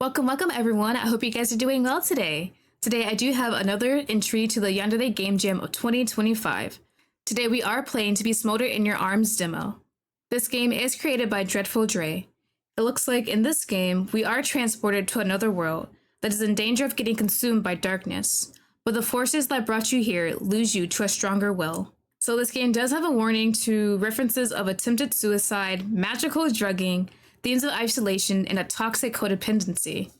Welcome everyone. I hope you guys are doing well today. Today I do have another entry to the Yandere Game Jam of 2025. Today we are playing To Be Smoldered in Your Arms demo. This game is created by Dreadful Dre. It looks like in this game we are transported to another world that is in danger of getting consumed by darkness, but the forces that brought you here lose you to a stronger will. So this game does have a warning to references of attempted suicide, magical drugging, themes of isolation, and a toxic codependency.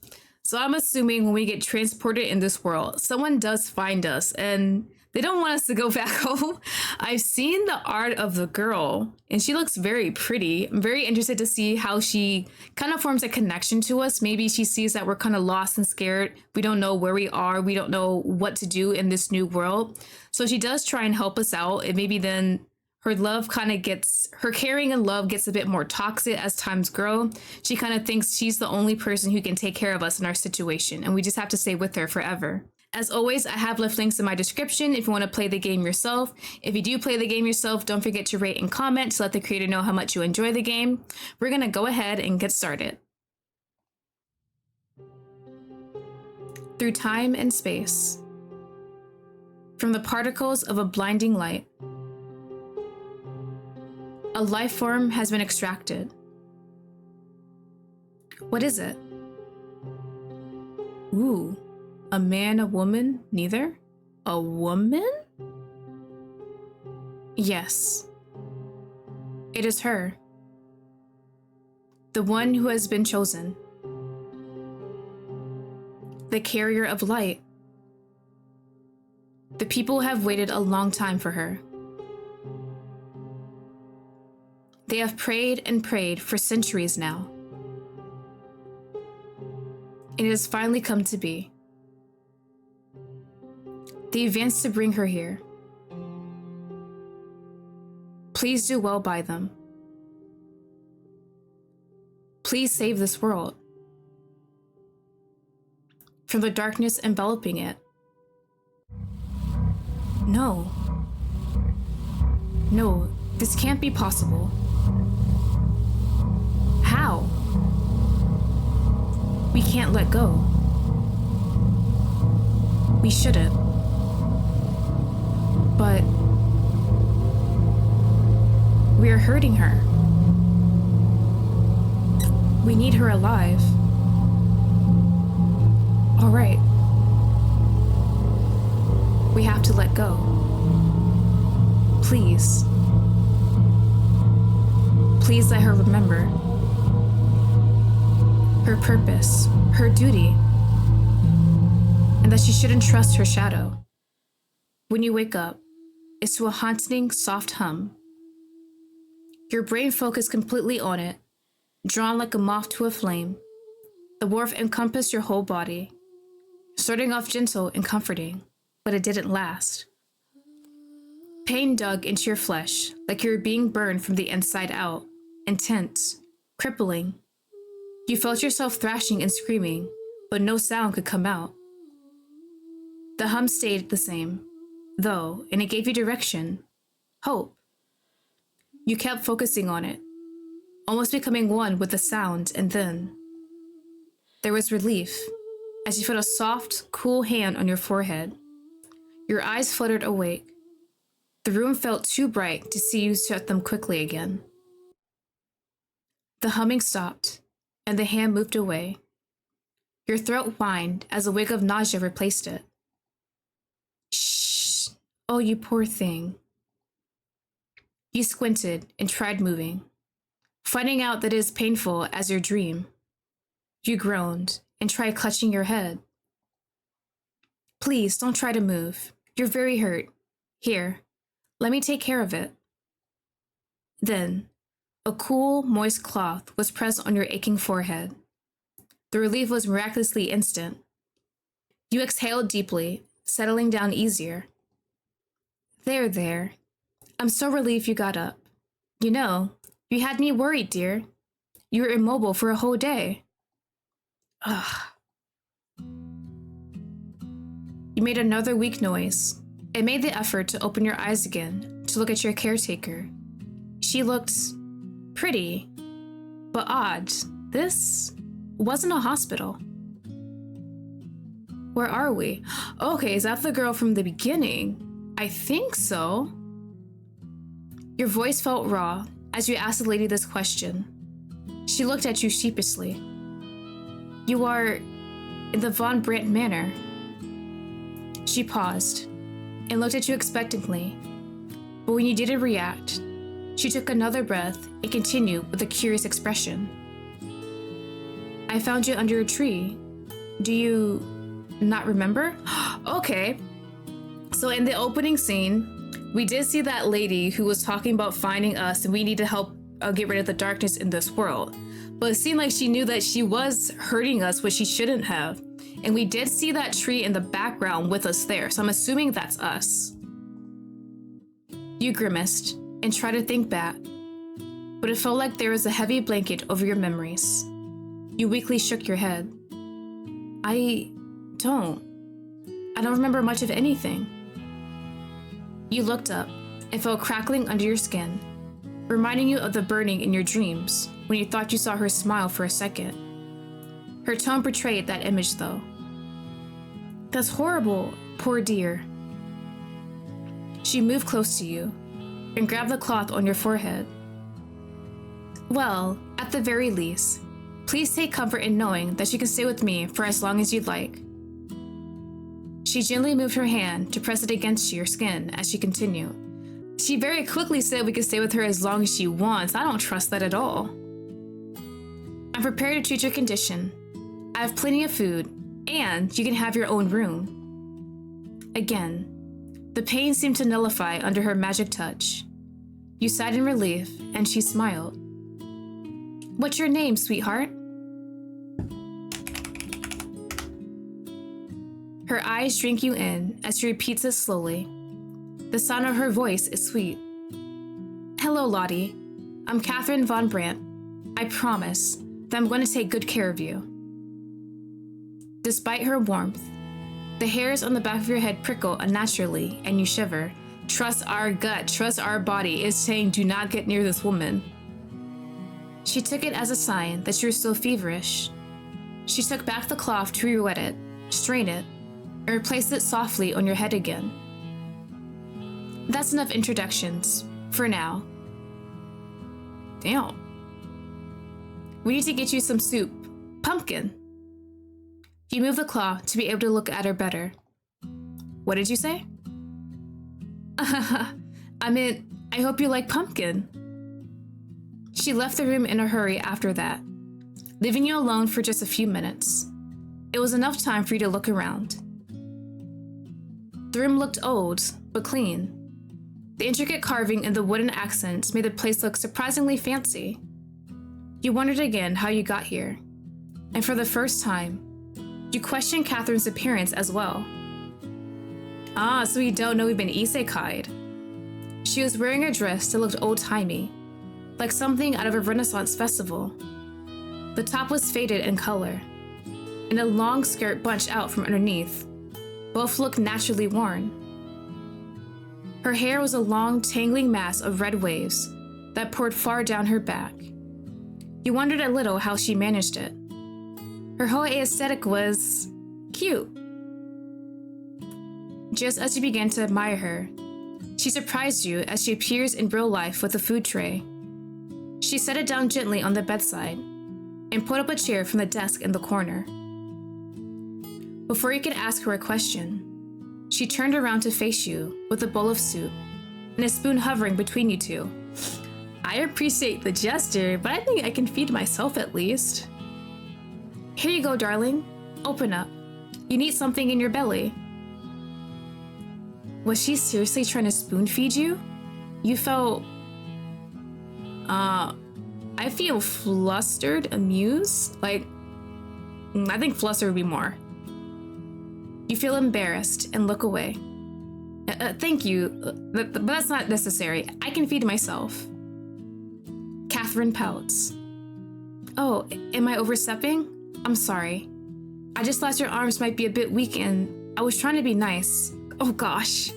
So I'm assuming when we get transported in this world, someone does find us and they don't want us to go back home. I've seen the art of the girl and she looks very pretty. I'm very interested to see how she kind of forms a connection to us. Maybe she sees that we're kind of lost and scared. We don't know where we are. We don't know what to do in this new world. So she does try and help us out, and maybe then her caring and love gets a bit more toxic as times grow. She kind of thinks she's the only person who can take care of us in our situation, and we just have to stay with her forever. As always, I have left links in my description if you want to play the game yourself. If you do play the game yourself, don't forget to rate and comment to let the creator know how much you enjoy the game. We're going to go ahead and get started. Through time and space. From the particles of a blinding light, a life form has been extracted. What is it? Ooh, a man, a woman, neither? A woman? Yes. It is her. The one who has been chosen. The carrier of light. The people have waited a long time for her. They have prayed and prayed for centuries now. It has finally come to be. They advanced to bring her here. Please do well by them. Please save this world from the darkness enveloping it. No. No, this can't be possible. How? We can't let go. We shouldn't. But we are hurting her. We need her alive. All right. We have to let go. Please. Please let her remember her purpose, her duty, and that she shouldn't trust her shadow. When you wake up, it's to a haunting, soft hum. Your brain focused completely on it, drawn like a moth to a flame. The warmth encompassed your whole body, starting off gentle and comforting, but it didn't last. Pain dug into your flesh like you were being burned from the inside out, intense, crippling. You felt yourself thrashing and screaming, but no sound could come out. The hum stayed the same, though, and it gave you direction, hope. You kept focusing on it, almost becoming one with the sound, and then there was relief as you felt a soft, cool hand on your forehead. Your eyes fluttered awake. The room felt too bright to see you shut them quickly again. The humming stopped, and the hand moved away. Your throat whined as a wave of nausea replaced it. Shh! Oh, you poor thing. You squinted and tried moving, finding out that it is painful as your dream. You groaned and tried clutching your head. Please, don't try to move. You're very hurt. Here, let me take care of it. Then, a cool, moist cloth was pressed on your aching forehead. The relief was miraculously instant. You exhaled deeply, settling down easier. There. I'm so relieved you got up. You know, you had me worried, dear. You were immobile for a whole day. Ugh. You made another weak noise. It made the effort to open your eyes again to look at your caretaker. She looked pretty, but odd. This wasn't a hospital. Where are we? Okay, is that the girl from the beginning? I think so. Your voice felt raw as you asked the lady this question. She looked at you sheepishly. You are in the Von Brandt Manor. She paused and looked at you expectantly, but when you didn't react, she took another breath and continued with a curious expression. I found you under a tree. Do you not remember? Okay. So in the opening scene, we did see that lady who was talking about finding us and we need to help get rid of the darkness in this world. But it seemed like she knew that she was hurting us, which she shouldn't have. And we did see that tree in the background with us there, so I'm assuming that's us. You grimaced and tried to think back, but it felt like there was a heavy blanket over your memories. You weakly shook your head. I don't remember much of anything. You looked up and felt crackling under your skin, reminding you of the burning in your dreams when you thought you saw her smile for a second. Her tone betrayed that image, though. That's horrible, poor dear. She moved close to you and grabbed the cloth on your forehead. Well, at the very least, please take comfort in knowing that you can stay with me for as long as you'd like. She gently moved her hand to press it against your skin as she continued. She very quickly said we could stay with her as long as she wants. I don't trust that at all. I'm prepared to treat your condition. I have plenty of food, and you can have your own room. Again, the pain seemed to nullify under her magic touch. You sighed in relief, and she smiled. What's your name, sweetheart? Her eyes drink you in as she repeats it slowly. The sound of her voice is sweet. Hello, Lottie. I'm Katherine Von Brandt. I promise that I'm going to take good care of you. Despite her warmth, the hairs on the back of your head prickle unnaturally and you shiver. Trust our gut, trust our body is saying do not get near this woman. She took it as a sign that you were still feverish. She took back the cloth to re-wet it, strain it, and replaced it softly on your head again. That's enough introductions, for now. Damn. We need to get you some soup. Pumpkin. You moved the cloth to be able to look at her better. What did you say? I meant, I hope you like pumpkin. She left the room in a hurry after that, leaving you alone for just a few minutes. It was enough time for you to look around. The room looked old, but clean. The intricate carving and the wooden accents made the place look surprisingly fancy. You wondered again how you got here, and for the first time, you questioned Katherine's appearance as well. Ah, so you don't know we've been isekai'd. She was wearing a dress that looked old-timey, like something out of a Renaissance festival. The top was faded in color, and a long skirt bunched out from underneath. Both looked naturally worn. Her hair was a long, tangling mass of red waves that poured far down her back. You wondered a little how she managed it. Her whole aesthetic was cute. Just as you began to admire her, she surprised you as she appears in real life with a food tray. She set it down gently on the bedside and put up a chair from the desk in the corner. Before you could ask her a question, she turned around to face you with a bowl of soup and a spoon hovering between you two. I appreciate the gesture, but I think I can feed myself at least. Here you go, darling. Open up. You need something in your belly. Was she seriously trying to spoon feed you? You felt... I feel flustered, amused. Like, I think flustered would be more. You feel embarrassed and look away. Thank you, but that's not necessary. I can feed myself. Katherine pouts. Oh, am I overstepping? I'm sorry. I just thought your arms might be a bit weak and I was trying to be nice. Oh gosh,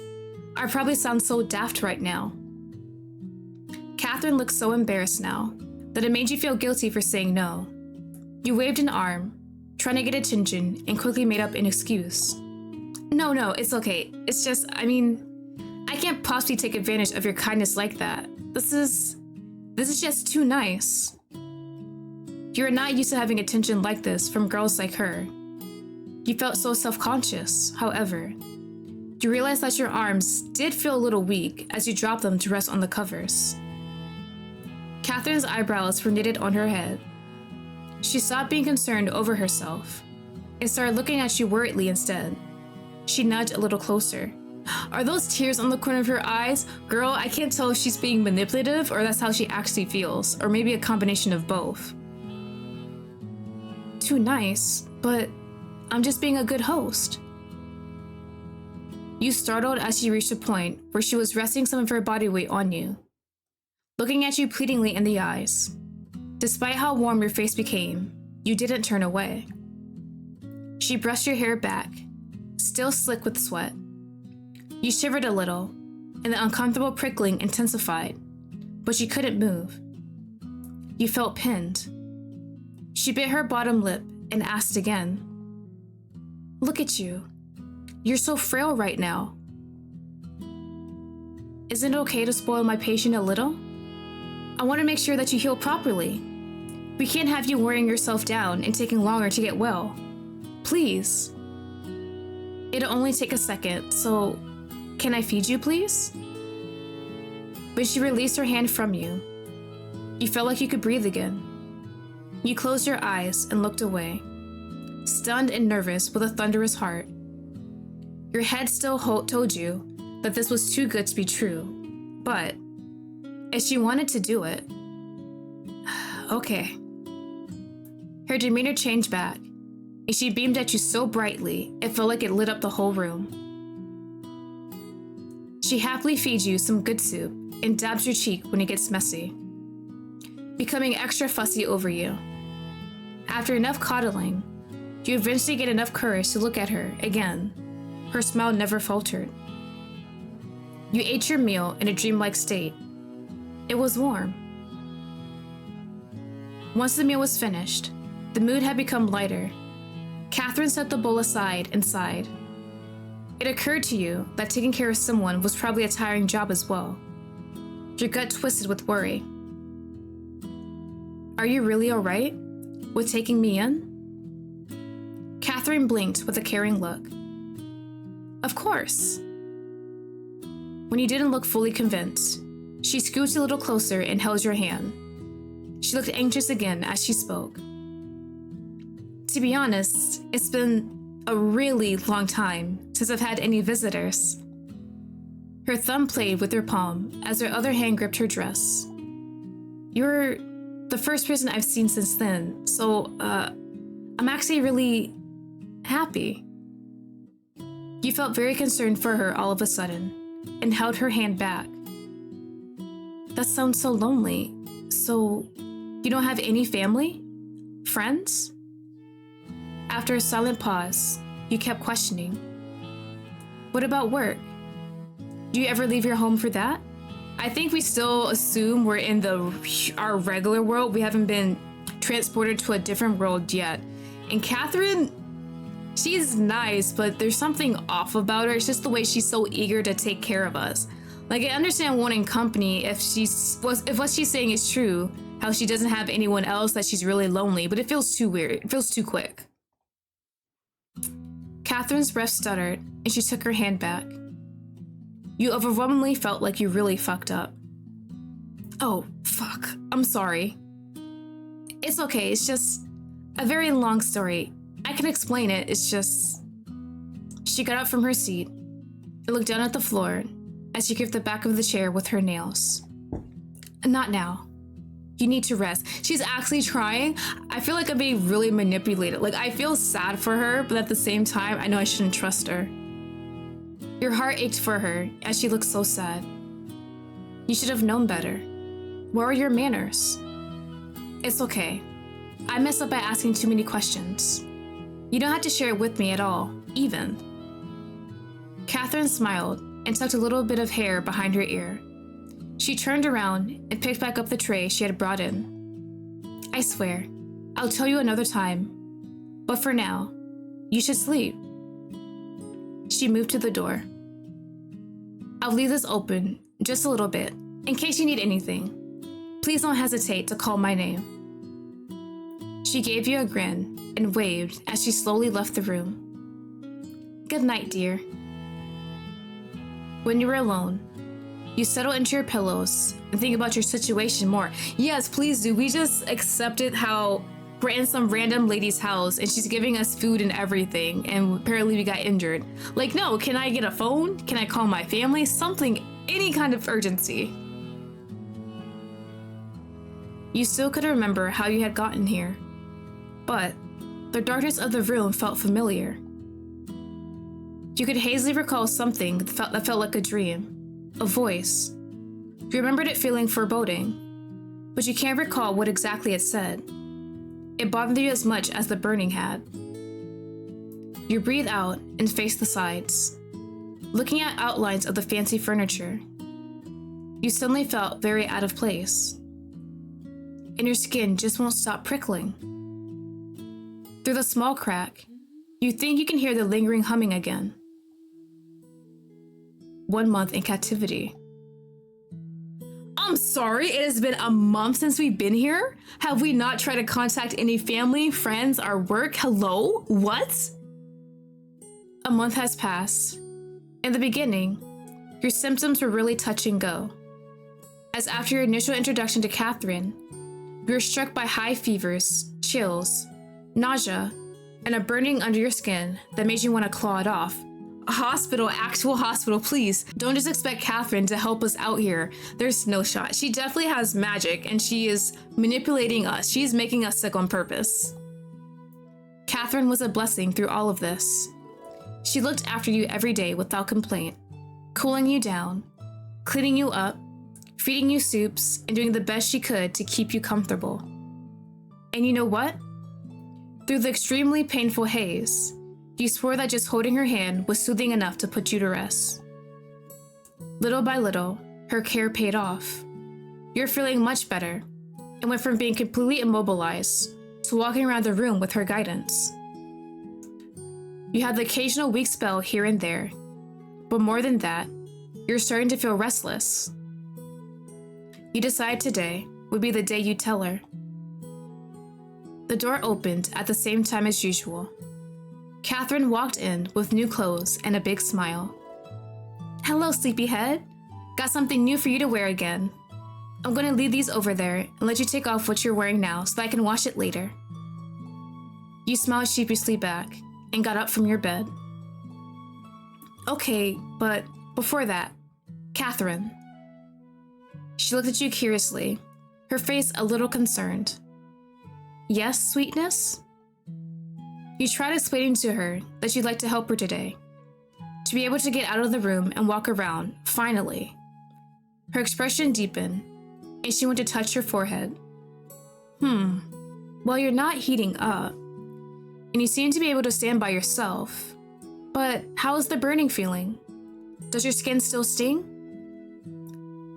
I probably sound so daft right now. Katherine looked so embarrassed now that it made you feel guilty for saying no. You waved an arm, trying to get attention, and quickly made up an excuse. No, it's okay. It's just, I can't possibly take advantage of your kindness like that. This is just too nice. You're not used to having attention like this from girls like her. You felt so self-conscious, however. You realized that your arms did feel a little weak as you dropped them to rest on the covers. Katherine's eyebrows were knitted on her head. She stopped being concerned over herself and started looking at you worriedly instead. She nudged a little closer. Are those tears on the corner of her eyes? Girl, I can't tell if she's being manipulative or that's how she actually feels, or maybe a combination of both. Too nice, but I'm just being a good host. You startled as she reached a point where she was resting some of her body weight on you, looking at you pleadingly in the eyes. Despite how warm your face became, you didn't turn away. She brushed your hair back, still slick with sweat. You shivered a little, and the uncomfortable prickling intensified, but you couldn't move. You felt pinned. She bit her bottom lip and asked again. Look at you. You're so frail right now. Isn't it okay to spoil my patient a little? I want to make sure that you heal properly. We can't have you wearing yourself down and taking longer to get well. Please. It'll only take a second, so can I feed you, please? When she released her hand from you, you felt like you could breathe again. You closed your eyes and looked away, stunned and nervous with a thunderous heart. Your head still told you that this was too good to be true, but if she wanted to do it, okay. Her demeanor changed back, and she beamed at you so brightly it felt like it lit up the whole room. She happily feeds you some good soup and dabs your cheek when it gets messy, becoming extra fussy over you. After enough coddling, you eventually get enough courage to look at her again. Her smile never faltered. You ate your meal in a dreamlike state. It was warm. Once the meal was finished, the mood had become lighter. Katherine set the bowl aside and sighed. It occurred to you that taking care of someone was probably a tiring job as well. Your gut twisted with worry. Are you really all right with taking me in? Katherine blinked with a caring look. Of course. When you didn't look fully convinced, she scooched a little closer and held your hand. She looked anxious again as she spoke. To be honest, it's been a really long time since I've had any visitors. Her thumb played with her palm as her other hand gripped her dress. You're the first person I've seen since then, so I'm actually really happy. You felt very concerned for her all of a sudden and held her hand back. That sounds so lonely. So, you don't have any family? Friends? After a silent pause, you kept questioning. What about work? Do you ever leave your home for that? I think we still assume we're in our regular world. We haven't been transported to a different world yet. And Katherine, she's nice, but there's something off about her. It's just the way she's so eager to take care of us. Like, I understand wanting company if what she's saying is true, how she doesn't have anyone else, that she's really lonely, but it feels too weird. It feels too quick. Katherine's breath stuttered, and she took her hand back. You overwhelmingly felt like you really fucked up. Oh, fuck. I'm sorry. It's okay. It's just a very long story. I can explain it. It's just... She got up from her seat and looked down at the floor as she gripped the back of the chair with her nails. Not now. You need to rest. She's actually trying. I feel like I'm being really manipulated. Like, I feel sad for her, but at the same time, I know I shouldn't trust her. Your heart ached for her as she looked so sad. You should have known better. Where are your manners? It's okay. I messed up by asking too many questions. You don't have to share it with me at all, even. Katherine smiled and tucked a little bit of hair behind her ear. She turned around and picked back up the tray she had brought in. I swear, I'll tell you another time. But for now, you should sleep. She moved to the door. I'll leave this open just a little bit in case you need anything. Please don't hesitate to call my name. She gave you a grin and waved as she slowly left the room. Good night, dear. When you were alone, you settle into your pillows and think about your situation more. Yes, please do. We just accepted how we're in some random lady's house and she's giving us food and everything, and apparently we got injured. Like, no, can I get a phone? Can I call my family? Something, any kind of urgency. You still couldn't remember how you had gotten here, but the darkness of the room felt familiar. You could hazily recall something that felt like a dream, a voice. You remembered it feeling foreboding, but you can't recall what exactly it said. It bothered you as much as the burning had. You breathe out and face the sides, looking at outlines of the fancy furniture. You suddenly felt very out of place, and your skin just won't stop prickling. Through the small crack, you think you can hear the lingering humming again. 1 month in captivity. I'm sorry, it has been a month since we've been here? Have we not tried to contact any family, friends, or work? Hello? What? A month has passed. In the beginning, your symptoms were really touch and go. As after your initial introduction to Katherine, you were struck by high fevers, chills, nausea, and a burning under your skin that made you want to claw it off. A hospital, actual hospital, please. Don't just expect Katherine to help us out here. There's no shot. She definitely has magic and she is manipulating us. She's making us sick on purpose. Katherine was a blessing through all of this. She looked after you every day without complaint, cooling you down, cleaning you up, feeding you soups, and doing the best she could to keep you comfortable. And you know what? Through the extremely painful haze, you swore that just holding her hand was soothing enough to put you to rest. Little by little, her care paid off. You're feeling much better, and went from being completely immobilized to walking around the room with her guidance. You had the occasional weak spell here and there, but more than that, you're starting to feel restless. You decide today would be the day you tell her. The door opened at the same time as usual. Katherine walked in with new clothes and a big smile. Hello, sleepyhead. Got something new for you to wear again. I'm going to leave these over there and let you take off what you're wearing now so that I can wash it later. You smiled sheepishly back and got up from your bed. Okay, but before that, Katherine. She looked at you curiously, her face a little concerned. Yes, sweetness? You tried explaining to her that you'd like to help her today, to be able to get out of the room and walk around, finally. Her expression deepened, and she went to touch your forehead. Well, you're not heating up, and you seem to be able to stand by yourself, but how is the burning feeling? Does your skin still sting?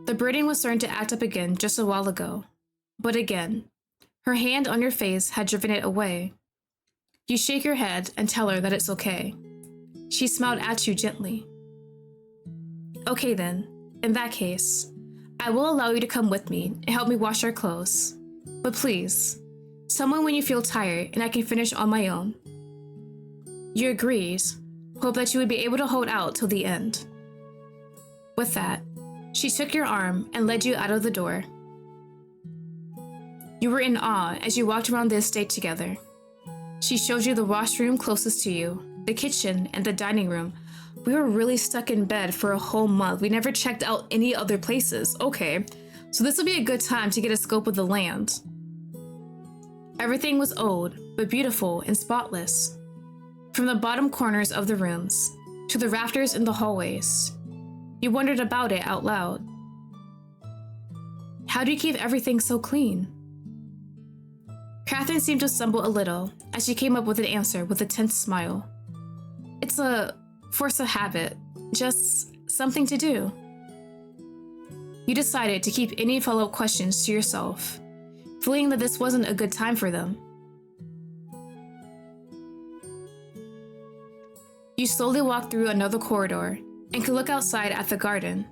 The burning was starting to act up again just a while ago, but again, her hand on your face had driven it away. You shake your head and tell her that it's okay. She smiled at you gently. Okay then, in that case, I will allow you to come with me and help me wash our clothes. But please, tell me when you feel tired and I can finish on my own. You agreed, hope that you would be able to hold out till the end. With that, she took your arm and led you out of the door. You were in awe as you walked around the estate together. She showed you the washroom closest to you, the kitchen, and the dining room. We were really stuck in bed for a whole month. We never checked out any other places. Okay, so this will be a good time to get a scope of the land. Everything was old, but beautiful and spotless. From the bottom corners of the rooms to the rafters in the hallways, you wondered about it out loud. How do you keep everything so clean? Katherine seemed to stumble a little as she came up with an answer with a tense smile. It's a force of habit, just something to do. You decided to keep any follow-up questions to yourself, feeling that this wasn't a good time for them. You slowly walk through another corridor and can look outside at the garden.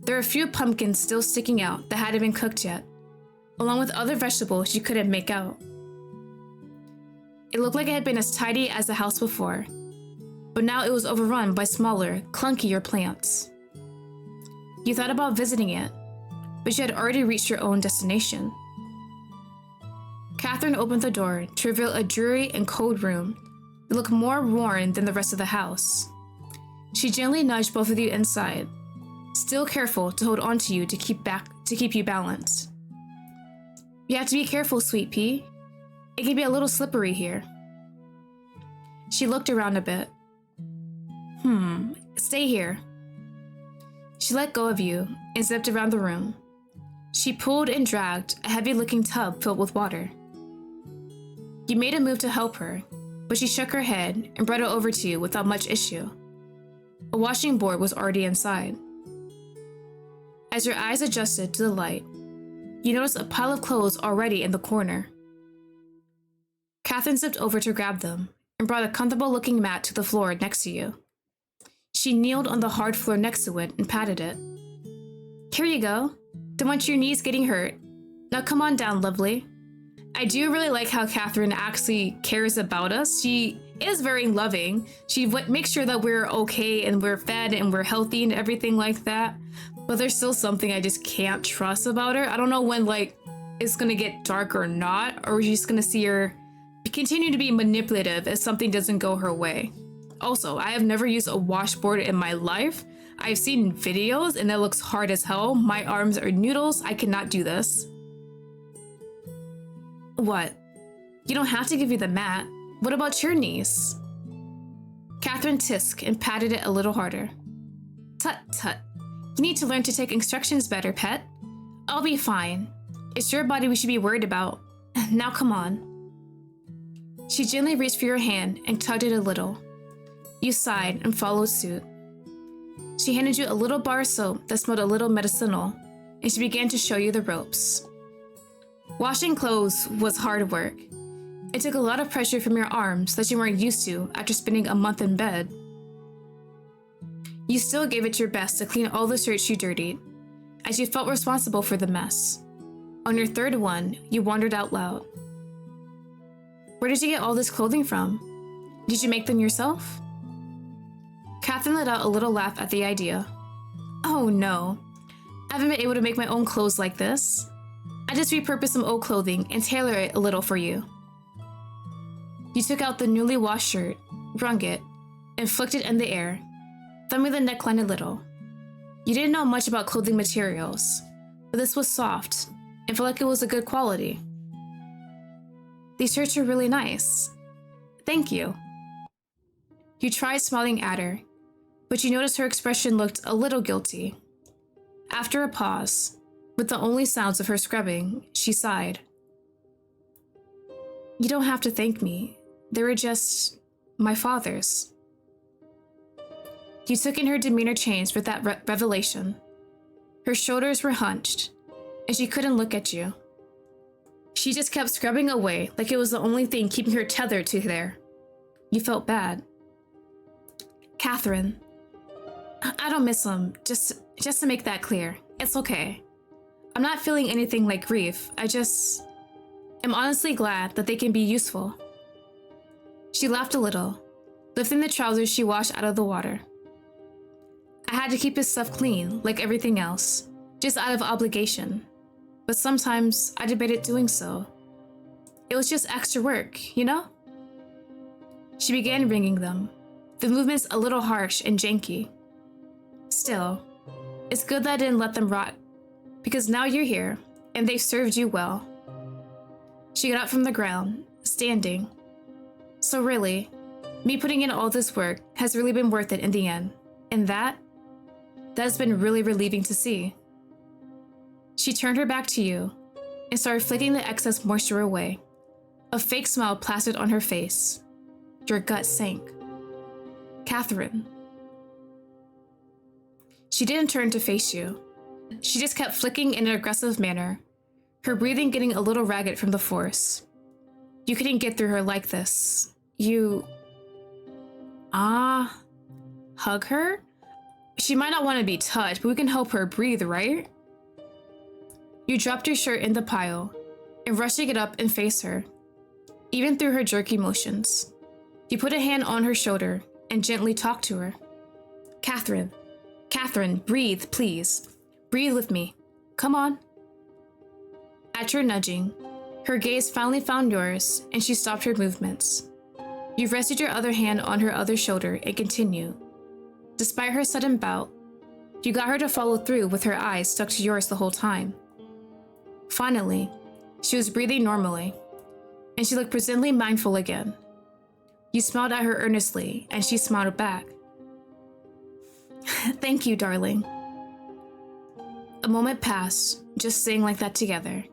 There are a few pumpkins still sticking out that hadn't been cooked yet, along with other vegetables you couldn't make out. It looked like it had been as tidy as the house before, but now it was overrun by smaller, clunkier plants. You thought about visiting it, but you had already reached your own destination. Katherine opened the door to reveal a dreary and cold room that looked more worn than the rest of the house. She gently nudged both of you inside, still careful to hold on to you to keep you balanced. You have to be careful, sweet pea. It can be a little slippery here. She looked around a bit. Stay here. She let go of you and zipped around the room. She pulled and dragged a heavy-looking tub filled with water. You made a move to help her, but she shook her head and brought it over to you without much issue. A washing board was already inside. As your eyes adjusted to the light, you noticed a pile of clothes already in the corner. Katherine zipped over to grab them and brought a comfortable-looking mat to the floor next to you. She kneeled on the hard floor next to it and patted it. Here you go. Don't want your knees getting hurt. Now come on down, lovely. I do really like how Katherine actually cares about us. She is very loving. She makes sure that we're okay and we're fed and we're healthy and everything like that. But there's still something I just can't trust about her. I don't know when it's gonna get dark or not, or we're just gonna see her continue to be manipulative if something doesn't go her way. Also, I have never used a washboard in my life. I've seen videos and it looks hard as hell. My arms are noodles. I cannot do this. What? You don't have to give me the mat. What about your knees? Katherine tisked and patted it a little harder. Tut tut. You need to learn to take instructions better, pet. I'll be fine. It's your body we should be worried about. Now come on. She gently reached for your hand and tugged it a little. You sighed and followed suit. She handed you a little bar of soap that smelled a little medicinal, and she began to show you the ropes. Washing clothes was hard work. It took a lot of pressure from your arms that you weren't used to after spending a month in bed. You still gave it your best to clean all the shirts you dirtied, as you felt responsible for the mess. On your third one, you wondered out loud. Where did you get all this clothing from? Did you make them yourself? Katherine let out a little laugh at the idea. Oh no, I haven't been able to make my own clothes like this. I just repurposed some old clothing and tailor it a little for you. You took out the newly washed shirt, wrung it, and flicked it in the air, thumbing the neckline a little. You didn't know much about clothing materials, but this was soft and felt like it was a good quality. These shirts are really nice. Thank you. You tried smiling at her, but you noticed her expression looked a little guilty. After a pause, with the only sounds of her scrubbing, she sighed. You don't have to thank me. They were just my father's. You took in her demeanor change with that revelation. Her shoulders were hunched, and she couldn't look at you. She just kept scrubbing away like it was the only thing keeping her tethered to there. You felt bad. Katherine, I don't miss them, just to make that clear. It's okay. I'm not feeling anything like grief. I just am honestly glad that they can be useful. She laughed a little, lifting the trousers she washed out of the water. I had to keep his stuff clean, like everything else, just out of obligation. But sometimes I debated doing so. It was just extra work, you know? She began wringing them, the movements a little harsh and janky. Still, it's good that I didn't let them rot, because now you're here, and they've served you well. She got up from the ground, standing. So really, me putting in all this work has really been worth it in the end, and that has been really relieving to see. She turned her back to you and started flicking the excess moisture away. A fake smile plastered on her face. Your gut sank. Katherine. She didn't turn to face you. She just kept flicking in an aggressive manner, her breathing getting a little ragged from the force. You couldn't get through her like this. Ah, hug her? She might not want to be touched, but we can help her breathe, right? You dropped your shirt in the pile and rushed to get up and face her, even through her jerky motions. You put a hand on her shoulder and gently talked to her. Katherine, breathe, please. Breathe with me. Come on. At your nudging, her gaze finally found yours and she stopped her movements. You rested your other hand on her other shoulder and continued. Despite her sudden bout, you got her to follow through with her eyes stuck to yours the whole time. Finally, she was breathing normally, and she looked presently mindful again. You smiled at her earnestly, and she smiled back. Thank you, darling. A moment passed, just sitting like that together.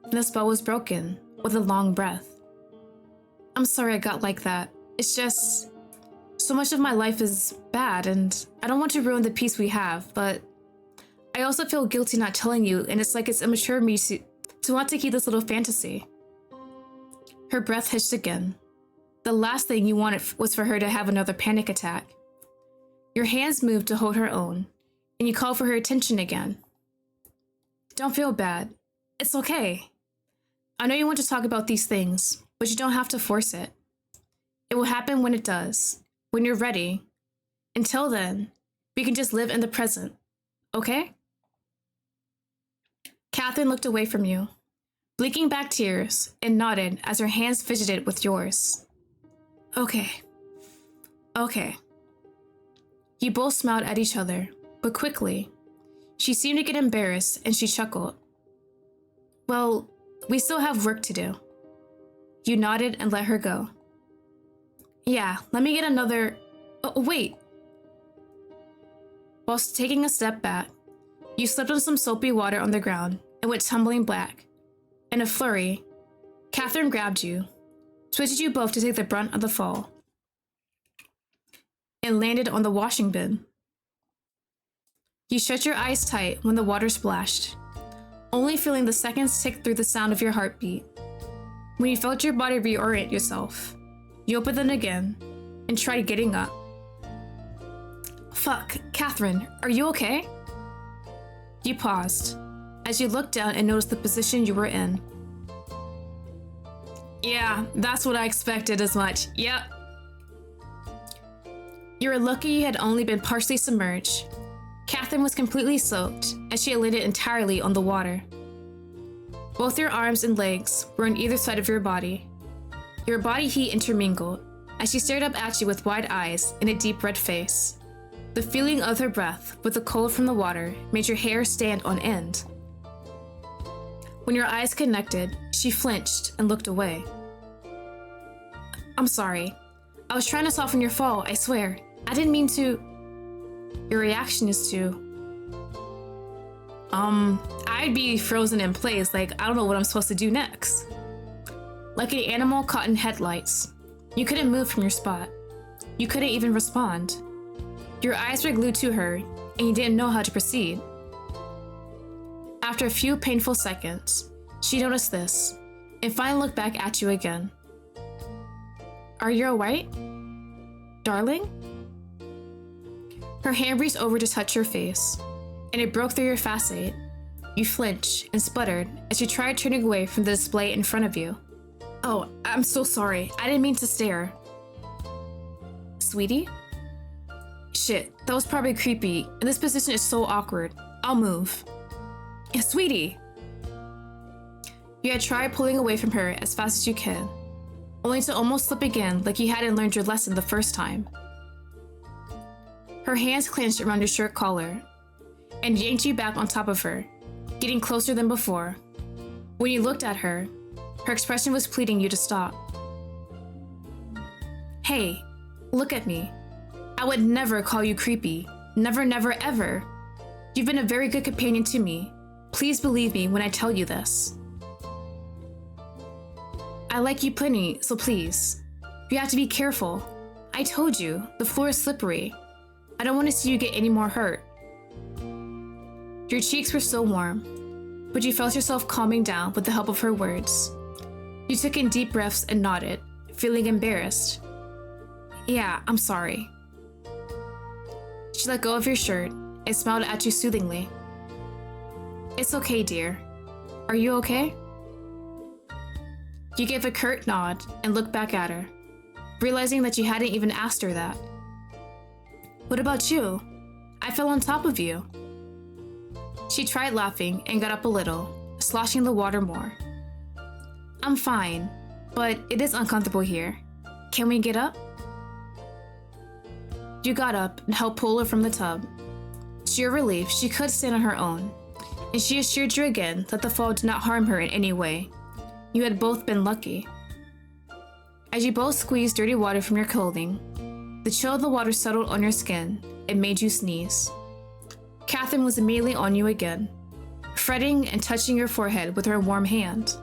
And the spell was broken, with a long breath. I'm sorry I got like that. It's just, so much of my life is bad, and I don't want to ruin the peace we have, but I also feel guilty not telling you, and it's like it's immature of me to want to keep this little fantasy. Her breath hitched again. The last thing you wanted was for her to have another panic attack. Your hands moved to hold her own, and you called for her attention again. Don't feel bad. It's okay. I know you want to talk about these things, but you don't have to force it. It will happen when it does, when you're ready. Until then, we can just live in the present, okay? Katherine looked away from you, blinking back tears, and nodded as her hands fidgeted with yours. Okay. You both smiled at each other, but quickly. She seemed to get embarrassed, and she chuckled. Well, we still have work to do. You nodded and let her go. Yeah, let me get another... Oh, wait. Whilst taking a step back, you slipped on some soapy water on the ground and went tumbling back. In a flurry, Katherine grabbed you, twisted you both to take the brunt of the fall, and landed on the washing bin. You shut your eyes tight when the water splashed, only feeling the seconds tick through the sound of your heartbeat. When you felt your body reorient yourself, you opened them again and tried getting up. Fuck, Katherine, are you okay? You paused as you looked down and noticed the position you were in. Yeah, that's what I expected as much. Yep. You were lucky you had only been partially submerged. Katherine was completely soaked, and she had landed entirely on the water. Both your arms and legs were on either side of your body. Your body heat intermingled as she stared up at you with wide eyes and a deep red face. The feeling of her breath with the cold from the water made your hair stand on end. When your eyes connected, she flinched and looked away. I'm sorry. I was trying to soften your fall, I swear. I didn't mean to... Your reaction is to... I'd be frozen in place, like I don't know what I'm supposed to do next. Like an animal caught in headlights. You couldn't move from your spot. You couldn't even respond. Your eyes were glued to her, and you didn't know how to proceed. After a few painful seconds, she noticed this, and finally looked back at you again. Are you alright? Darling? Her hand reached over to touch your face, and it broke through your facade. You flinched and sputtered as you tried turning away from the display in front of you. Oh, I'm so sorry. I didn't mean to stare. Sweetie? Shit, that was probably creepy, and this position is so awkward. I'll move. Yeah, sweetie! You had tried pulling away from her as fast as you could, only to almost slip again like you hadn't learned your lesson the first time. Her hands clenched around your shirt collar and yanked you back on top of her, getting closer than before. When you looked at her, her expression was pleading you to stop. Hey, look at me. I would never call you creepy. Never, never, ever. You've been a very good companion to me. Please believe me when I tell you this. I like you plenty, so please. You have to be careful. I told you, the floor is slippery. I don't want to see you get any more hurt. Your cheeks were still warm, but you felt yourself calming down with the help of her words. You took in deep breaths and nodded, feeling embarrassed. Yeah, I'm sorry. She let go of your shirt and smiled at you soothingly. It's okay, dear. Are you okay? You gave a curt nod and looked back at her, realizing that you hadn't even asked her that. What about you? I fell on top of you. She tried laughing and got up a little, sloshing the water more. I'm fine, but it is uncomfortable here. Can we get up? You got up and helped pull her from the tub. To your relief, she could stand on her own, and she assured you again that the fall did not harm her in any way. You had both been lucky. As you both squeezed dirty water from your clothing, the chill of the water settled on your skin and made you sneeze. Katherine was immediately on you again, fretting and touching your forehead with her warm hand.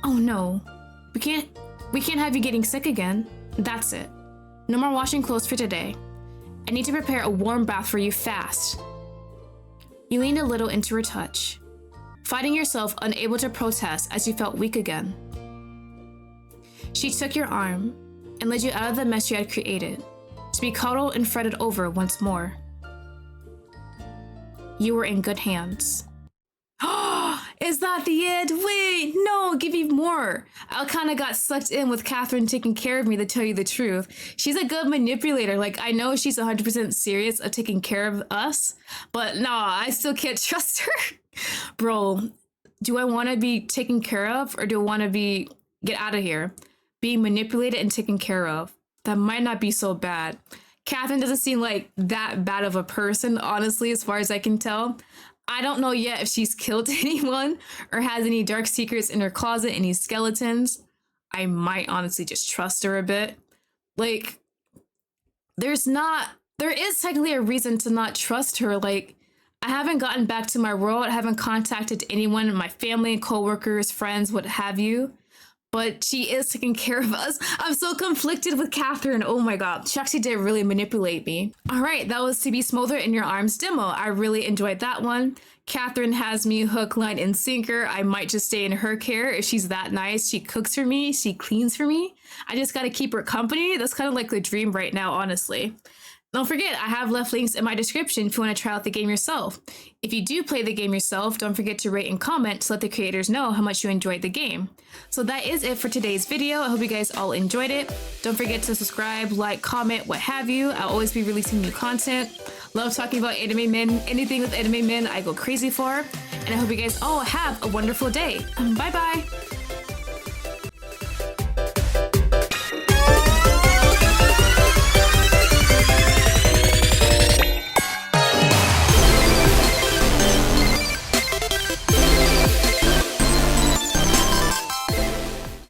Oh no, we can't have you getting sick again. That's it. No more washing clothes for today. I need to prepare a warm bath for you fast. You leaned a little into her touch, finding yourself unable to protest as you felt weak again. She took your arm and led you out of the mess you had created, to be cuddled and fretted over once more. You were in good hands. Is that the end? Wait, no, give me more. I kind of got sucked in with Katherine taking care of me, to tell you the truth. She's a good manipulator. Like, I know she's 100% serious of taking care of us, but nah, I still can't trust her. Bro, do I want to be taken care of, or do I want to get out of here? Being manipulated and taken care of. That might not be so bad. Katherine doesn't seem like that bad of a person, honestly, as far as I can tell. I don't know yet if she's killed anyone or has any dark secrets in her closet, any skeletons. I might honestly just trust her a bit. Like, there is technically a reason to not trust her. Like, I haven't gotten back to my world. I haven't contacted anyone, my family, coworkers, friends, what have you. But she is taking care of us. I'm so conflicted with Katherine. Oh my god. She actually did really manipulate me. All right, that was To Be Smoldered in Your Arms demo. I really enjoyed that one. Katherine has me hook, line, and sinker. I might just stay in her care if she's that nice. She cooks for me. She cleans for me. I just gotta keep her company. That's kind of like the dream right now, honestly. Don't forget, I have left links in my description if you want to try out the game yourself. If you do play the game yourself, don't forget to rate and comment to let the creators know how much you enjoyed the game. So that is it for today's video. I hope you guys all enjoyed it. Don't forget to subscribe, like, comment, what have you. I'll always be releasing new content. Love talking about anime men. Anything with anime men, I go crazy for. And I hope you guys all have a wonderful day. Bye bye!